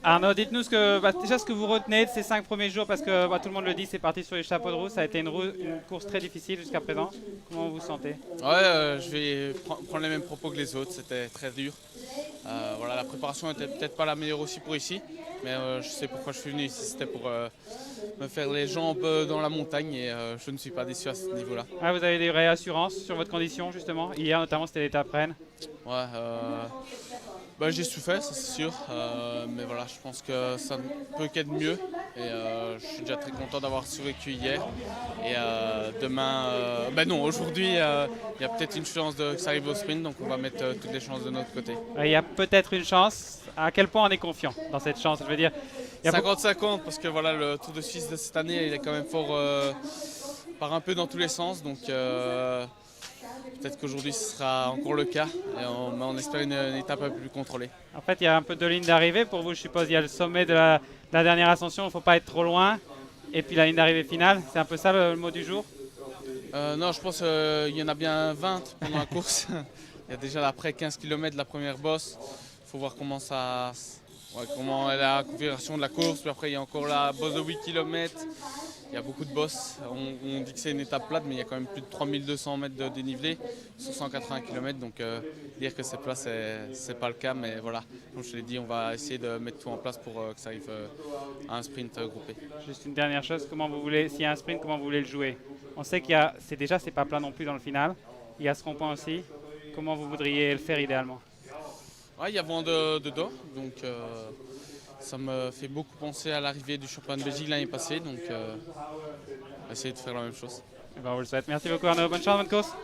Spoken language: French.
Arnaud, dites-nous déjà ce que vous retenez de ces 5 premiers jours, parce que tout le monde le dit, c'est parti sur les chapeaux de roue. Ça a été une course très difficile jusqu'à présent. Comment vous vous sentez? Ouais, je vais prendre les mêmes propos que les autres, c'était très dur. Voilà, la préparation n'était peut-être pas la meilleure aussi pour ici, mais je sais pourquoi je suis venu ici, c'était pour me faire les jambes dans la montagne et je ne suis pas déçu à ce niveau-là. Ah, vous avez des réassurances sur votre condition, justement. Hier, notamment, c'était l'étape Rennes. Ouais, j'ai souffert, ça c'est sûr, mais voilà, je pense que ça ne peut qu'être mieux et je suis déjà très content d'avoir survécu hier. Et demain, non, aujourd'hui, il y a peut-être une chance que ça arrive au sprint, donc on va mettre toutes les chances de notre côté. Il y a peut-être une chance. À quel point on est confiant dans cette chance? Je veux dire, il y a 50-50 parce que voilà, le Tour de Suisse de cette année, il est quand même fort, part un peu dans tous les sens, donc peut-être qu'aujourd'hui ce sera encore le cas, et on espère une étape un peu plus contrôlée. En fait, il y a un peu de ligne d'arrivée pour vous, je suppose. Il y a le sommet de la dernière ascension, il ne faut pas être trop loin. Et puis la ligne d'arrivée finale, c'est un peu ça le mot du jour. Non, je pense qu'il y en a bien 20 pendant la course. Il y a déjà après 15 km de la première bosse. Il faut voir comment est la configuration de la course. Puis après, il y a encore la bosse de 8 km. Il y a beaucoup de bosses. On dit que c'est une étape plate, mais il y a quand même plus de 3200 mètres de dénivelé sur 180 km. Donc dire que c'est plat, c'est pas le cas. Mais voilà, comme je l'ai dit, on va essayer de mettre tout en place pour que ça arrive à un sprint groupé. Juste une dernière chose, s'il y a un sprint, comment vous voulez le jouer? On sait c'est pas plat non plus dans le final. Il y a ce rond-point aussi. Comment vous voudriez le faire idéalement? Ouais, il y a vent dedans, donc ça me fait beaucoup penser à l'arrivée du championnat de Belgique l'année passée, donc on va essayer de faire la même chose. Eh ben, on vous le souhaite. Merci beaucoup Arnaud, bonne chance, bonne course.